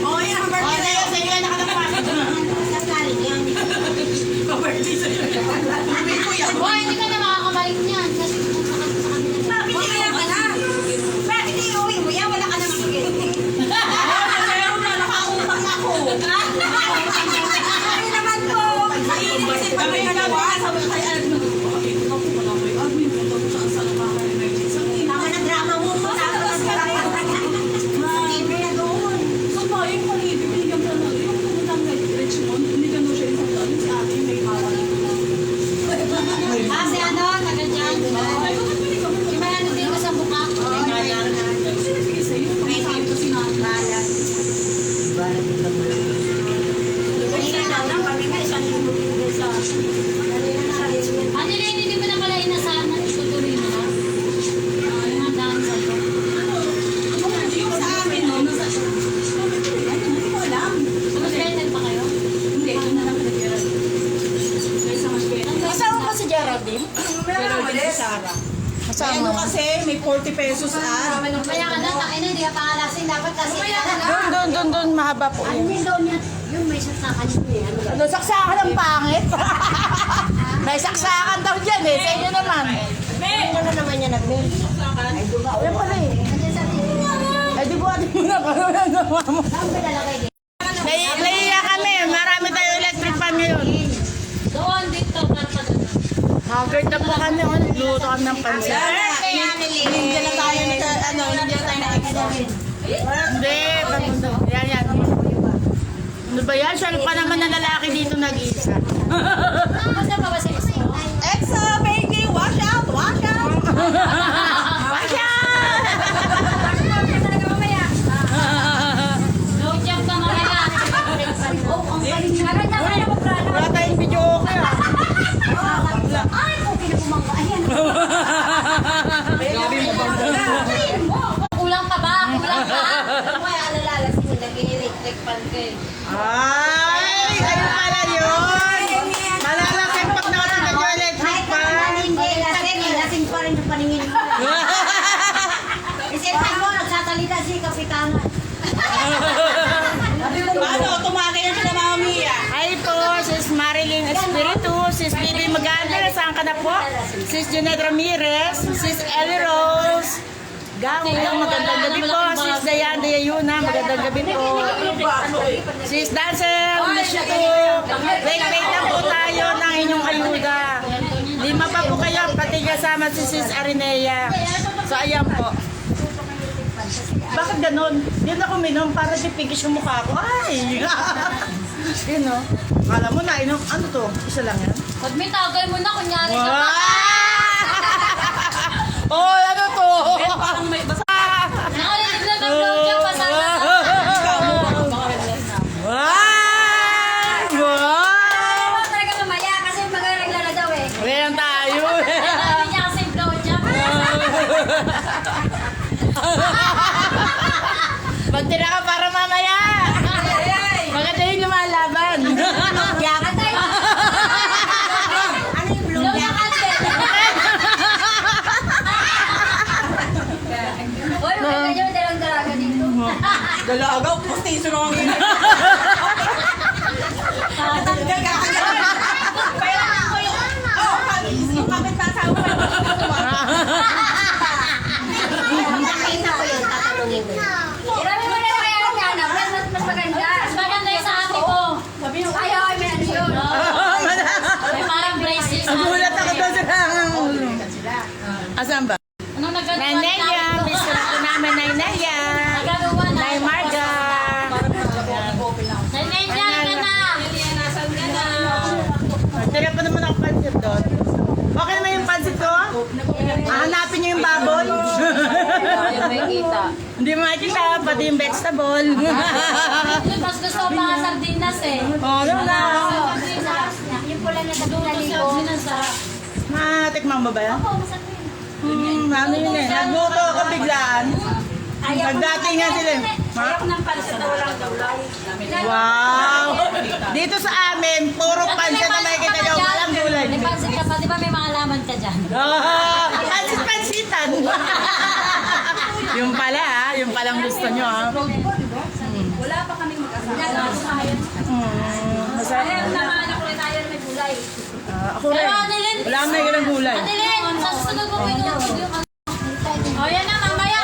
Oo, yan ang birthday na yun. Sa iyo, nakalapas. Sasali yan. Hoy, hindi ka na makakabalik niyan. Kasi kung sa kabila. Bakit hindi kaya ka na? Bakit hindi iuwi mo yan? Wala ka na magiging. Meron na, nakautang na ako. Ano naman po? Kasi pag may nalawa, sabi ko tayo, alam mo, Tama na drama mo. Tapos ka na. Libre na doon. Kasi ano, taga dyan. Yung may ano dito sa buka. Ano rin, hindi mo na pala inasahan na tutuloy mo na? Yung handaan sa iyo. Suspended pa kayo? Kasama ba si Geraldine? Kasama. kasi may 40 pesos ah. Kaya ka na, takin na, hindi ka pangalasing. Dapat kasi ka na. Doon, mahaba po Ano yun. yung daw niya? Yung may sasakan niya. Ano, saksakan ang pangit. May saksakan daw dyan eh. Sa inyo naman. Ano na naman niya nag-mail? Ay, duga. Yan pala eh. Nandiyan sa TV. Eh, di buhatin mo na. Parang nagawa mo. Saan ba lalagay din? Naiiya kami. Marami tayo electric fan ngayon. Doon, dito, kapag Haggard na po kami. Luto kami ng pansit. Hindi na tayo na extra. Hindi. Yan. Ano ba yan? Siya pa naman na lalaki dito nag-iisa. basta pa ba sa isa? Exo, baby, wash out, wash out. Pasya! Blowjob ka mamaya. Wala tayong video okay ah. Ay, okay na bumangga. Ayan. Kulang pa ba? Kulang pa? Kaya alalala siya nag-electric fan kayo. Ay! Ayun pala yun! Malalaking pag nakatagad yung electric Kahit naman fan. hindi lasing pa rin yung paningin mo. Kasi mo, nagsasalita si Kapitanan. Paano, tumagay na sila Mama Mia. Hi po, sis Marilyn Espiritu, sis Bibi Maganda, saan ka na po? Sis Janet Ramirez, sis Ellie Rose, Gawang, magandang gabi po. Sis Dayan Dayayuna, magandang gabi po. Sis Dancer, miss you too. Wait lang po tayo ng inyong ayuda. 5 pa po kayo, pati kasama si Sis Arinea. So ayan po. Bakit ganun? Yun ako minom para dipigis yung mukha ko. Ay! Yun no? Akala mo na, inom. Ano to? Isa lang yan? Pag may tagay mo na, kunyari ka pa. Oh, ano to? Nakalilig na ng blowjob, pasama ka. Wow! Talaga mamaya kasi magaregla na daw eh. Ayan tayo. Sabi niya kasi blowjob. Magtira ka para mamaya. Maganda yung lumalaban. Atay! Ano yung blue? Blow na kasi. Uy, maganda yung dalang dalaga dito. Dalaga, pustiso na ang Nakita ko yun, tatanungin ko yun. Irami mo na kaya yan, mas maganda. Mas maganda yung sa ate ko. Ayaw, ay may ano yun. May parang braces. Nagulat ako doon sa ulo. Asan ba? Anong nagagawa Nay Nelia, miss ko na po namin Nay Nelia. Nagagawa na. Nay Marga. Nanenyan ka na. Tira pa naman ako pansit doon. Okay naman yung pansit ko? Hanapin niyo yung baboy. Hindi mo makikita, pati yung vegetable. Mas gusto ko mga sardinas eh. Oh, ano na? Sardinas. Yung pula na Sardinas ang sarap. Matikman mo ba yan? Oo, masarap yun. Ano yun eh. Nagluto ako biglaan. Nagdatingan sila eh. Ha? ng pansit na walang gawlay. Wow! Dito sa amin, puro pansit na makikita nyo, walang gulay. May pansit ka pa, di ba may mga laman ka dyan? Pansit-pansitan. Yung pala ha, yung palang gusto nyo ha. Wala pa kaming mag-asawa. Masarap. Ayaw naman ako rin tayo may gulay. Ako rin. Pero Annelyn, Wala may ganang gulay. Annelyn, sa susunod mo pinutog yung ano. O yan na, mamaya.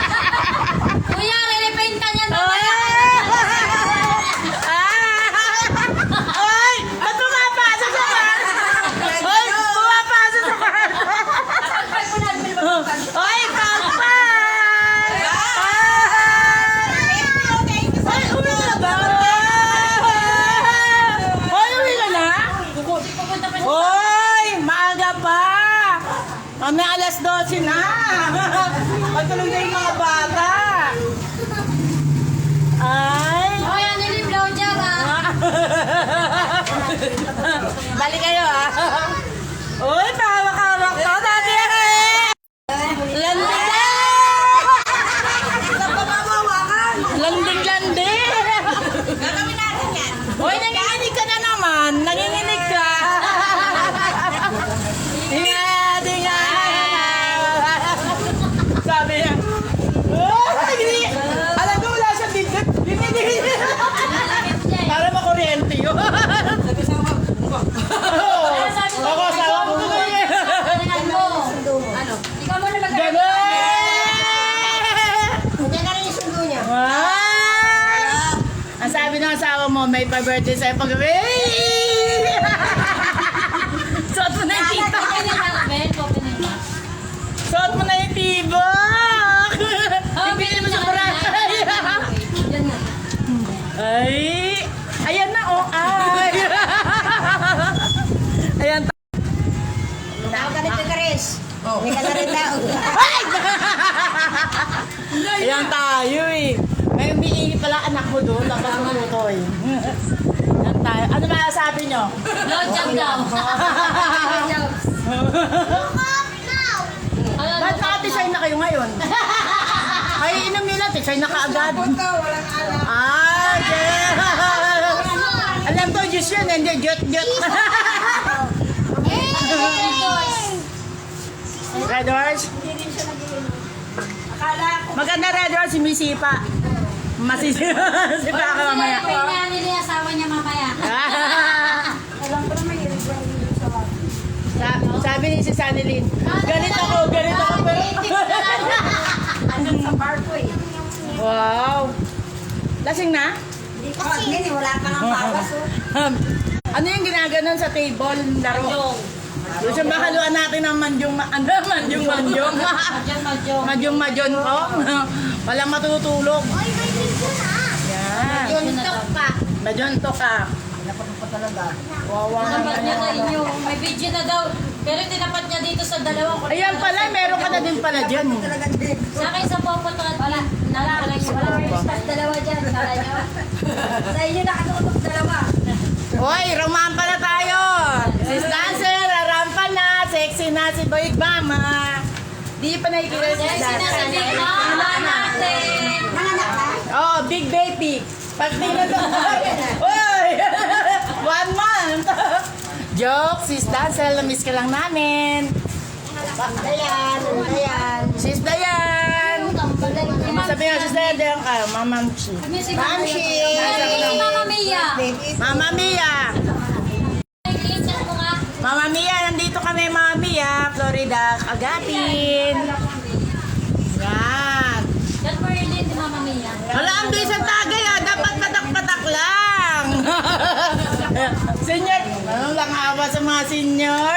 Kuya, re-repaint ka niyan mamaya. Ay! Ba't pumapasok sa kwarto? Ay! Pumapasok sa kwarto! Ay! Pagpag! Ay! Uwi na ba? Ay! Uwi na na? Pupunta pa siya. Hoy! Maaga pa! May alas 12 na! Pagtulog na yung mga bata! Ay! O yan, Annelyn, blowjob ah. Balik kayo ah! Uy! Pahawak-hawak to! Dati eh! Landing na! Landing-landing! Gagawin natin yan. Uy! Nanginginig ka na naman! Nanginginig ka! Ingat! Ingat! Sabi niya, "Oh, hindi." Alam ko wala siyang dikit. Para makuryente yun. Oo. Ako, sawa ko na yun. Ano? Ikaw mo na mag- Ganun! Yan na rin yung sundo niya. Wow! Ang sabi ng asawa mo, may pa-birthday sa'yo pag-gabi. Suot mo na yung tibok. Opening na, Ben. Opening na. Suot mo na yung tibok. Ibili mo sa Boracay. Yan nga. Ay! Ayan na, oh! Ay! Ayan. Tawag ka nito, Chris. May ka na rin tawag. Ayan tayo eh. May umiingi pala anak mo doon. Tapos lumuto eh. Ayan tayo. Ano ba sabi nyo? Blowjob daw. Ba't naka-design na kayo ngayon? Ay, inom nila. Design na kaagad. Ah, yeah. Alam ko, juice yun. Hindi, jut-jut. Red Horse? Maganda Red Horse, sumisipa. Masisipa ka mamaya. Sanilin. Ganito ako, pero... Andun sa bar ko eh. Wow! Lasing na? Hindi ko admin eh, wala ka ng bawas oh. Ano yung ginaganon sa table? Laro? Doon siya makaluan natin ng manjong manjong ko. Walang matutulog. Yan. Juntok pa. Majonto ka. Wawa Tinapat niya na naman. inyo. May video na daw. Pero tinapat niya dito sa dalawang Ayan pala, meron ka na din pala dyan. Sa akin sa popot at wala lang yung Tapos dalawa dyan, kala nyo. Sa inyo nakatutok dalawa. Hoy, romampa na tayo. Sis Dancer, rarampa na. Sexy na si Boy Mama. Di pa nakikita si Sexy na si Big Dancer. Mama natin. Nanganak ka? Oh, big baby. Pag tingnan mo. Hoy! 1 month. Joke, Sis Dancer, na-miss ka lang namin. Dayan. Sis Dayan. Sabi nga, Sis Dayan ka, Mamamshi. Mamshi. Mama Mia. Mama Mia. Listen mo nga. Mama Mia, nandito kami, Mama Mia, Florida, Agapin. Yan. That Merlin, si Mama Mia. Wala ang bisan tagay dapat patak-patak lang. Senior, ano lang awa sa mga senior.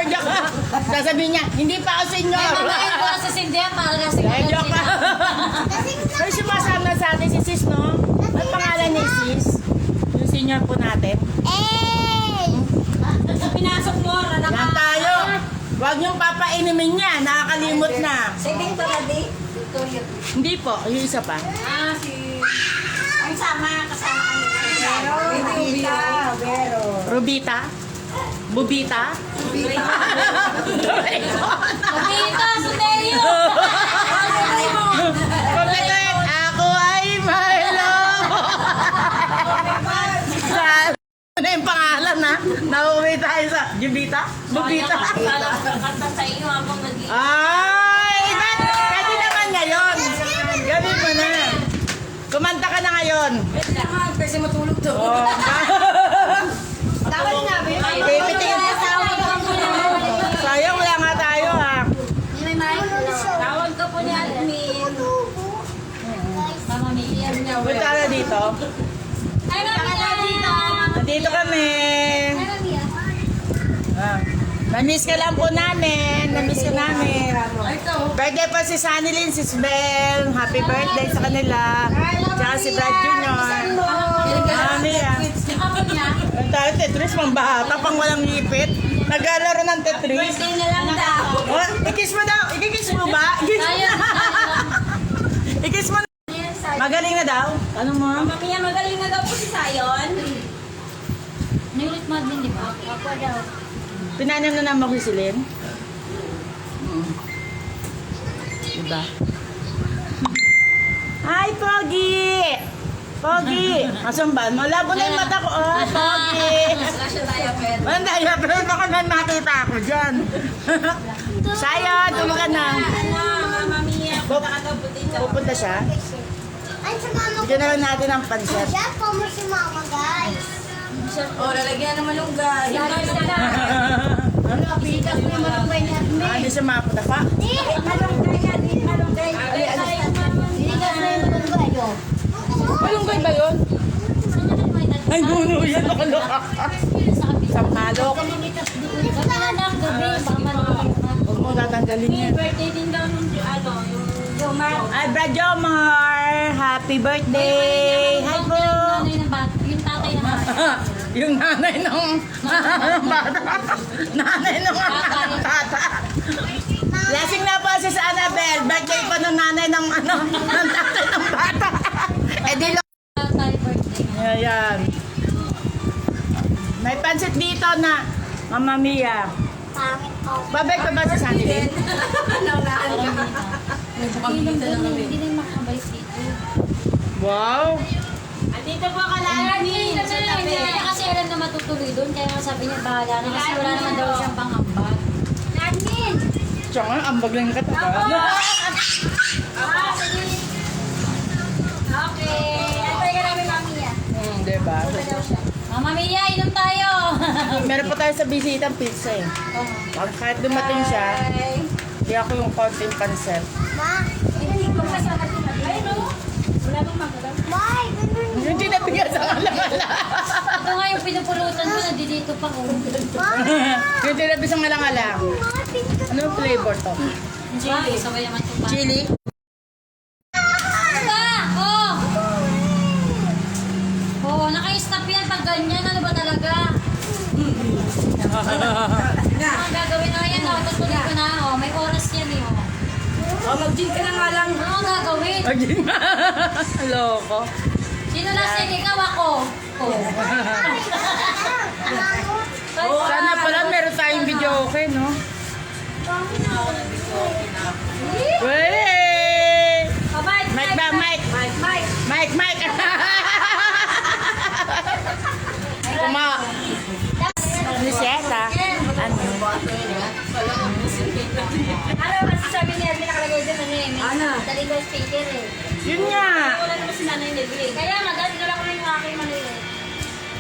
Sasabihin niya, hindi pa ako senior. May mamain ko sa Sindihan para kasi Joke ka. Pero sumasama sa atin si Sis, no? Ang pangalan ni Sis, yung senior po natin. pinasok mo, rana Yan tayo. Huwag niyong papainumin niya, nakakalimot na. Saving to ready? Hindi po, yung isa pa. Ang sama, kasama kami. Vero. Rubita? Bubita? Dito, Sudeyo! Kompleto, ako ay Milo. Ano yung pangalan na? Nauwi tayo sa Jubita? Bubita? Kanta sa iyo habang nag-iisa. Ay! Pwede naman ngayon. Gawin mo na. Kumanta ka na ngayon. Kasi matulog to. Oh. Tawag na, Pipitingin. Sayang, wala nga tayo ha. May mic. Tawag ka po ni admin. Mama Mia. Punta ka dito. Ay, Mama Mia! Nandito kami. Ah. Na-miss ka lang po namin. Na-miss ka namin. Birthday pa si Sanilin, si Sbel. Happy birthday sa kanila. Tsaka si Brad Jr. Mami ah. Ako niya. Ang tayo, Tetris, pang bata, pang walang ngipit. Naglalaro ng Tetris. Birthday na lang daw. Oh, ikis mo daw. Ikikis mo ba? Ikis mo Ayun. Ikis mo na. Magaling na daw. Ano mo? Mama Mia, magaling na daw po si Sayon. Niulit mo din, di ba? Ako daw. Pinanam na naman ko si Lynn. Diba? Hi, Pogi! Pogi! Masamban mo. Labo na yung mata ko. Oh, Pogi! Walang tayo, pero baka man makita ako dyan. Sayon, tulog ka na. Mama Mia, Pupunta siya. Ay, sa mama ko. Bigyan na lang natin ng pansit. Diyan po mo si mama, guys. Lalagyan ng malunggay. Pitas mo yung malunggay niya. Hindi siya mapunta pa. Malunggay yan, malunggay. Sinigas na yung malunggay, oh. Malunggay ba yun? Ay, gulo yan. Nakaloka ka. Sampalok. Huwag mo tatanggalin yan. Birthday din daw nung yung Ay, Brad Jomar! Happy birthday! Hi po! Yung tatay na bata. Yung nanay ng bata. Nanay ng bata. Blessing na po si Annabel. Birthday po ng nanay ng tatay ng bata. Eh di Tatay birthday. Ayan. May pansit dito na Mama Mia. Pangit po. Babay pa ba si Sanilin? Hindi na makabalik dito. Wow! Andito po ka lang. Hindi niya kasi alam na matutuloy doon. Kaya nga sabi niya bahala na kasi wala naman daw siyang pangambag. Admin! Siya nga, ambag lang yung katagal. Okay. Antay ka namin, Mami. Diba? Mama Mia, inom tayo. Meron pa tayo sa bisitang pizza eh. Kahit dumating siya, hindi ako yung konting pansep. Ma, Ay, no? Wala bang magalang? May, ganun. Yung tinabigas ang alang-alang. Ito nga yung pinupulutan ko, nandito pa ko. Yung tinabis ang alang-alang. Mga pizza. Anong flavor to? Chili. Sabay naman ito pa. Chili? Oh! Oh, naka-stop yan pag ganyan. Ano ba talaga? Ang gagawin na yan, oh. Tutuloy ko na, oh. May oras yan, eh, oh. Oh, mag-gin ka na nga lang. Ano ang gagawin? Agin na. Loko. Sino last yan? Ikaw ako. Oh. Sana pala meron tayong video okay, no? Wey! Oh, Mike, Mike ba? Mike! Mike. Mike! Kuma... Niseta. Ano? Ano kasi sabi niya, nakalagay doon ano eh. Ano? Dali ko speaker eh. Yun nga. Wala naman si nanay nabili. Kaya nga, dali ko lang ko yung aking maliit.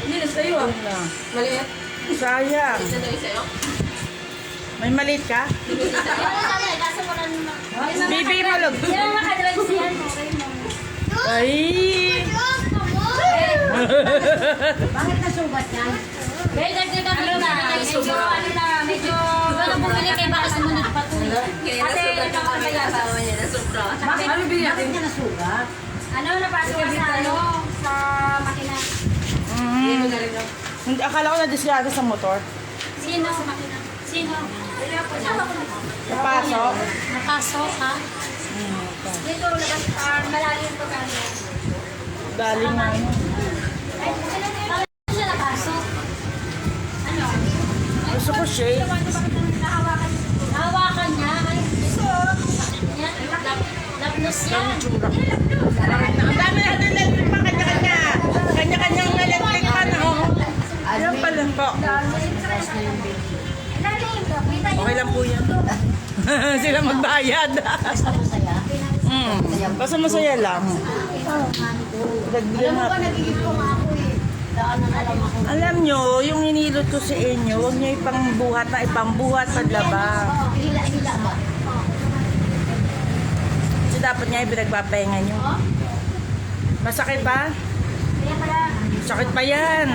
Hindi na sa'yo ah. Maliit. Sayang. Sandali sa'yo. May maliit ka? Ano sabi, kaso ko lang naman. Bibi mo log. Hindi naman makadrive siyan. Okay mo. Ay! Bakit nasugat yan? Well, dagdagan ko na. Medyo, ano na, medyo... Iba na bumili kay baka sumunod pa to. Kasi naman mayabawa niya na sobra. Bakit? Ano bilhin natin? niya nasugat? Ano, napasok ka sa ano? Sa makina. Hindi ko na rin ako. Hindi, akala ko na-disgrado sa motor. Sino? Sino? Napasok. Napasok, ha? Dito, labas malalim to kami. Galing na. Bakit siya napasok? Ano? Gusto ko shake. Hawakan niya. Ay, yan. Lapnos yan. Ang dami natin electric pa kanya-kanya. Kanya-kanyang electric pa na. Yan pala po. Okay lang po yan. Sila magbayad. Basta masaya lang. Dagdagan natin. Alam nyo, yung inilot ko sa inyo, huwag nyo ipangbuhat na ipambuhat sa labang. Kasi dapat nga ipinagpapahinga nyo. Masakit pa? Sakit pa yan.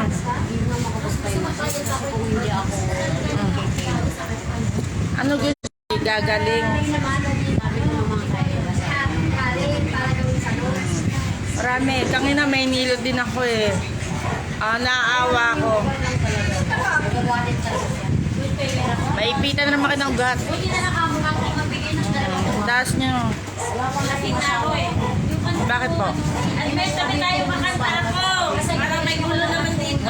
Ano gusto? Gagaling. Marami. Tangina, may nilot din ako eh. Naawa ko. Maipitan na naman kayo ng ugat. Hindi na nakamukha ko magbigay ng dalawang Taas nyo. lasing na ako eh. Bakit po? At may sabi tayo makanta ako. Kasi parang may gulo naman dito.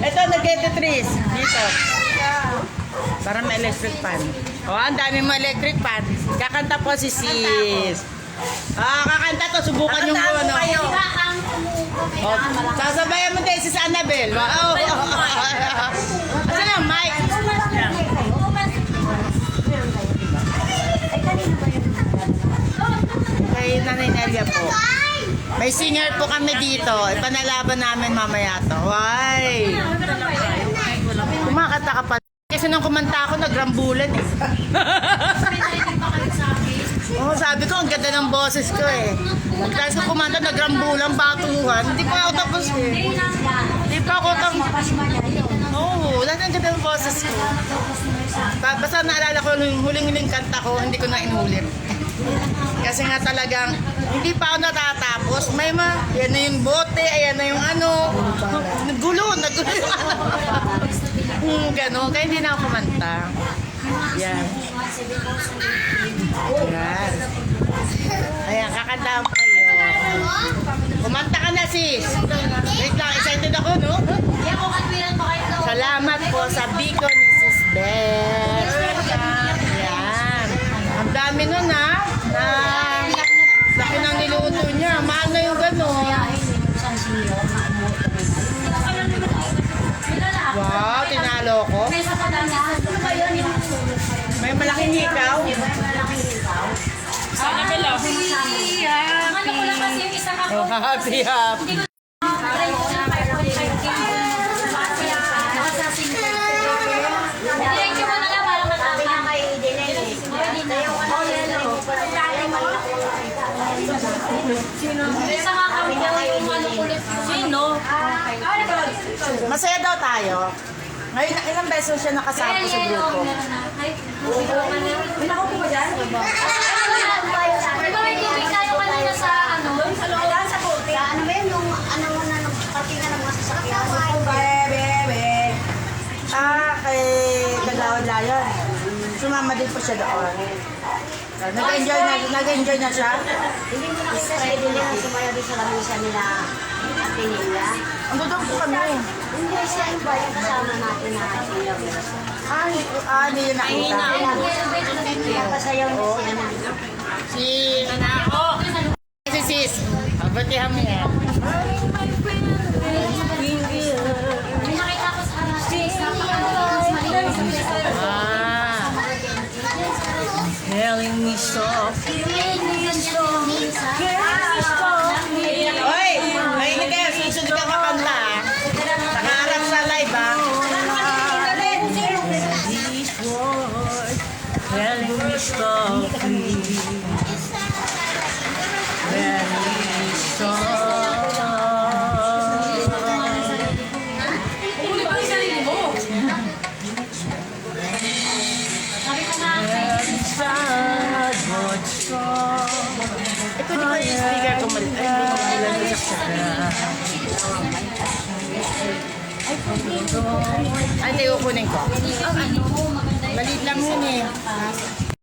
Ito, nag-tetris. Dito. Para may electric fan. Ang dami mo electric fan. Kakanta po si Sis. Kakanta to. Subukan yung ano. Oh, sasabayan mo din si Annabel. Wow. Asan ang mic? Kay Nanay Nelia po. May singer po kami dito. Ipanalaban namin mamaya to. Why? Kumakanta ka pa. Kasi nung kumanta ako, nagrambulan eh. Oo, sabi ko, ang ganda ng boses ko eh. Tapos nung kumanta, nagrambulan, batuhan. Hindi pa ako tapos eh. Hindi pa ako tapos. Oo, lahat ang ganda ng boses ko. Basta naalala ko yung huling-huling kanta ko, hindi ko na inulit. Kasi nga talagang, hindi pa ako natatapos. May yan na yung bote, ayan na yung ano. Nagulo yung ano. Gano'n, kaya hindi na ako kumanta. Yan. Yan. Ayan, kakantahan pa kayo. Kumanta ka na, sis. Wait lang, excited ako, no? Hindi ako katwiran pa kayo. Salamat po sa Bicol ni Sis Beth. Yan. Ang dami nun, ha? Laki ng niluto niya. Maano yung gano'n? Wow, tinalo ko. May malaking hikaw. Sana pala. Ano ko lang kasi yung isang ako. Oh, happy, happy. Hindi ko na 5.5K. Masaya daw tayo. Ngayon, ilang beses siya nakasama sa grupo. May nakaupo ba dyan? Di ba may tubig tayo kanina sa ano? Sa loob. Sa kote. Ano ba yun? Nung ano mo na ng parkingan ng mga sasakyan? Bebe. Kay Galawan Layon. Sumama din po siya doon. Nag-enjoy na siya. Hindi mo nakita si Edeline na sumayaw din sa lamisa nila at Pinilla. Ang dudog po kami. Hindi siya iba yung kasama natin na siyaw. Hindi yun nakita. Napasayaw na siya na. Si Nanako. Si Sis. Pabatihan mo yan. May nakita ko sa napakalinis, malinis. Telling me softly. Hoy! Mahinig kayo. Susunod ka kakanta. Nakaharap sa live These words telling me softly. Telling me softly. Huli ba yung sarili mo? Sabi ko nga, Sad but strong. Ito di ba yung speaker ko malit? Ay, hindi mo kailan Ay, hindi kukunin ko. ano, maganda yun. Malit lang yun eh.